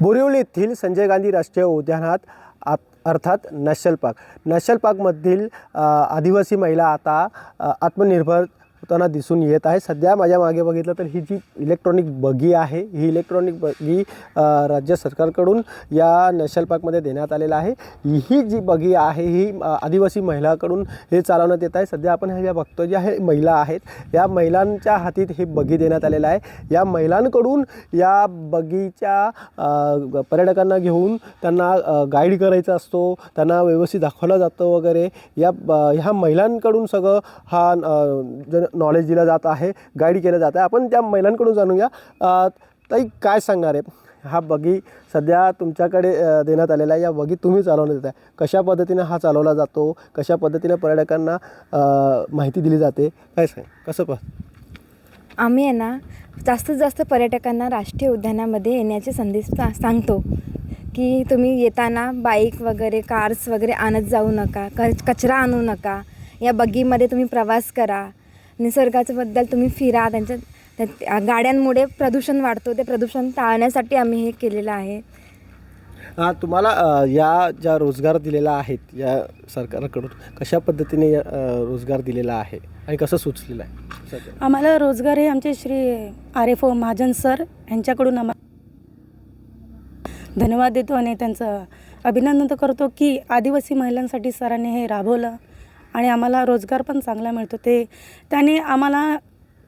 बोरिवली येथील संजय गांधी राष्ट्रीय उद्यानात अर्थात नॅशनल पार्कमधील आदिवासी महिला आता आत्मनिर्भर होताना दिसून येत आहे। सध्या माझ्या मागे बघितलं तर ही जी इलेक्ट्रॉनिक बगी आहे, ही इलेक्ट्रॉनिक बगी राज्य सरकारकडून या नॅशनल पार्कमध्ये देण्यात आलेला आहे। ही जी बगी आहे ही आदिवासी महिलांकडून हे चालवण्यात येत आहे। सध्या आपण हे बघतो जे आहे महिला आहेत, या महिलांच्या हातीत हे बगी देण्यात आलेलं आहे। या महिलांकडून या बगीच्या पर्यटकांना घेऊन त्यांना गाईड करायचा असतो, त्यांना व्यवस्थित दाखवलं जातं वगैरे। ह्या महिलांकडून सगळं हा नॉलेज दिलं जात आहे, गाईड केलं जातं आहे। आपण त्या महिलांकडून जाणूया, ताई काय सांगणार आहे? हा बगी सध्या तुमच्याकडे देण्यात आलेला आहे, या बगी तुम्ही चालवण्यात येत आहे, कशा पद्धतीने हा चालवला जातो, कशा पद्धतीने पर्यटकांना माहिती दिली जाते, काय सांग कसं आम्ही आहे ना जास्तीत जास्त पर्यटकांना राष्ट्रीय उद्यानामध्ये येण्याचे संदेश सांगतो की तुम्ही येताना बाईक वगैरे कार्स वगैरे आणत जाऊ नका, कचरा आणू नका, या बगीमध्ये तुम्ही प्रवास करा, निसर्गाच्या बद्दल तुम्ही फिरा। त्यांच्या गाड्यांमुळे प्रदूषण वाढतो, ते प्रदूषण टाळण्यासाठी आम्ही हे केलेलं आहे। तुम्हाला या ज्या रोजगार दिलेला आहेत या सरकारकडून, कशा पद्धतीने रोजगार दिलेला आहे आणि कसं सुचलेलं आहे? आम्हाला रोजगार हे आमचे श्री RFO महाजन सर यांच्याकडून आम्हाला धन्यवाद देतो आणि त्यांचं अभिनंदन करतो की आदिवासी महिलांसाठी सरांनी हे राबवलं आणि आम्हाला रोजगार पण चांगला मिळतो। त्यांनी आम्हाला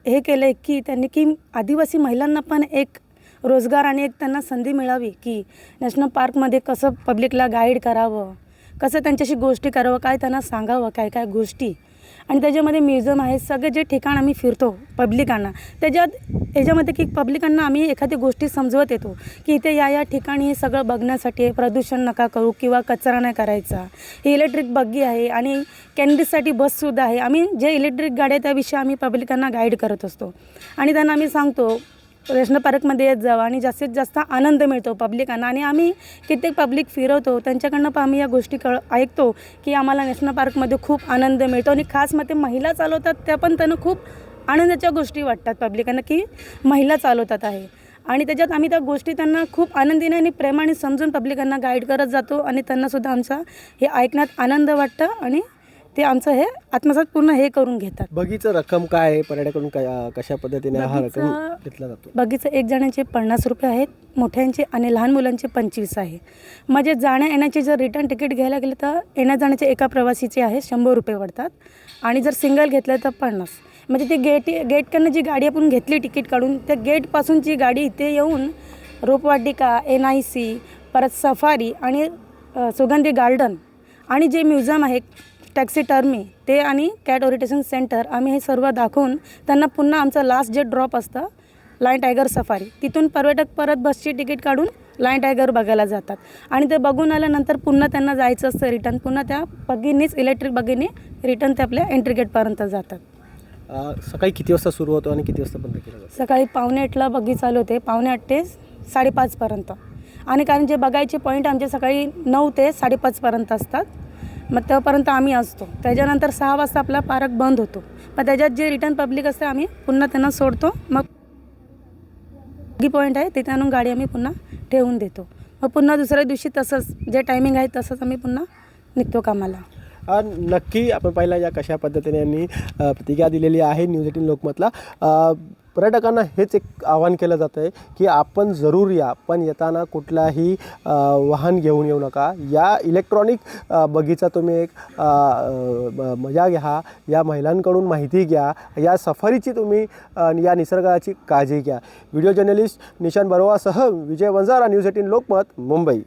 हे केलं आहे की त्यांनी की आदिवासी महिलांना पण एक रोजगार आणि एक त्यांना संधी मिळावी की नॅशनल पार्कमध्ये कसं पब्लिकला गाईड करावं, कसं त्यांच्याशी गोष्टी करावं, काय त्यांना सांगावं, काय काय गोष्टी। आणि त्याच्यामध्ये म्युझियम आहे, सगळे जे ठिकाण आम्ही फिरतो पब्लिकांना, याच्यामध्ये की पब्लिकांना आम्ही एखादी गोष्टी समजवत येतो की इथे या ठिकाणी हे सगळं बघण्यासाठी प्रदूषण नका करू किंवा कचरा नाही करायचा। ही इलेक्ट्रिक बग्गी आहे आणि कॅन्डीजसाठी बससुद्धा आहे। आम्ही जे इलेक्ट्रिक गाड्या त्याविषयी आम्ही पब्लिकांना गाईड करत असतो आणि त्यांना आम्ही सांगतो नॅशनल पार्कमध्ये येत जावं आणि जास्तीत जास्त आनंद मिळतो पब्लिकांना। आणि आम्ही कित्येक पब्लिक फिरवतो, त्यांच्याकडनं पण आम्ही या गोष्टी ऐकतो की आम्हाला नॅशनल पार्कमध्ये खूप आनंद मिळतो आणि खास मग ते महिला चालवतात त्या पण त्यांना खूप आनंदाच्या गोष्टी वाटतात पब्लिकांना की महिला चालवतात आहे। आणि त्याच्यात आम्ही त्या गोष्टी त्यांना खूप आनंदीने आणि प्रेमाने समजून पब्लिकांना गाईड करत जातो आणि त्यांनासुद्धा आमचा हे ऐकण्यात आनंद वाटतं आणि ते आमचं हे आत्मसात पूर्ण हे करून घेतात। बगीचं रक्कम काय आहे, पर्यटकांकडून कशा पद्धतीने हा रक्कम घेतला जातो? बगीचं एक जणांचे 50 रुपये आहेत, मोठ्यांचे आणि लहान मुलांचे 25 आहे। म्हणजे जाण्या येण्याचे जर रिटर्न तिकीट घ्यायला गेलं तर येण्या जाण्याचे एका प्रवासीचे आहे 100 रुपये पडतात आणि जर सिंगल घेतलं तर 50। म्हणजे ते गेटकडनं जी गाडी आपण घेतली तिकीट काढून, त्या गेटपासूनची गाडी इथे येऊन रोपवाटिका, NIC, परत सफारी आणि सुगंधी गार्डन आणि जे म्युझियम आहे टॅक्सी टर्मी ते आणि कॅट ओरिएंटेशन सेंटर, आम्ही हे सर्व दाखवून त्यांना पुन्हा आमचं लास्ट जे ड्रॉप असतं लायन टायगर सफारी, तिथून पर्यटक परत बसची तिकीट काढून लायन टायगर बघायला जातात आणि ते बघून आल्यानंतर पुन्हा त्यांना जायचं असतं रिटर्न, पुन्हा त्या बगीनेच इलेक्ट्रिक बगीने रिटर्न ते आपल्या एंट्री गेटपर्यंत जातात। सकाळी किती वाजता सुरू होतो आणि किती वाजता बंद केला जातो? सकाळी 5:45ला बगी चालू होते, 5:45 ते 5:30पर्यंत। आणि कारण जे बघायचे पॉईंट आमचे सकाळी 9 ते 5:30पर्यंत असतात, मग तेव्हापर्यंत आम्ही असतो। त्याच्यानंतर 6 वाजता आपला पार्क बंद होतो, मग त्याच्यात जे रिटर्न पब्लिक असते आम्ही पुन्हा त्यांना सोडतो। मग बगी पॉईंट आहे तिथे आणून गाडी आम्ही पुन्हा ठेवून देतो, मग पुन्हा दुसऱ्या दिवशी तसंच जे टायमिंग आहे तसंच आम्ही पुन्हा निघतो कामाला। नक्की आपण पाहिलं या कशा पद्धतीने यांनी प्रतिक्रिया दिलेली आहे न्यूज 18 लोकमतला। पर्यटकांना हेच एक आवाहन केलं जातं आहे की आपण जरूर या, पण येताना कुठलाही वाहन घेऊन येऊ नका। या इलेक्ट्रॉनिक बगीचा तुम्ही एक मजा घ्या, या महिलांकडून माहिती घ्या, या सफारीची तुम्ही या निसर्गाची काळजी घ्या। व्हिडिओ जर्नलिस्ट निशान बरोवासह विजय वंजारा, न्यूज 18 लोकमत, मुंबई।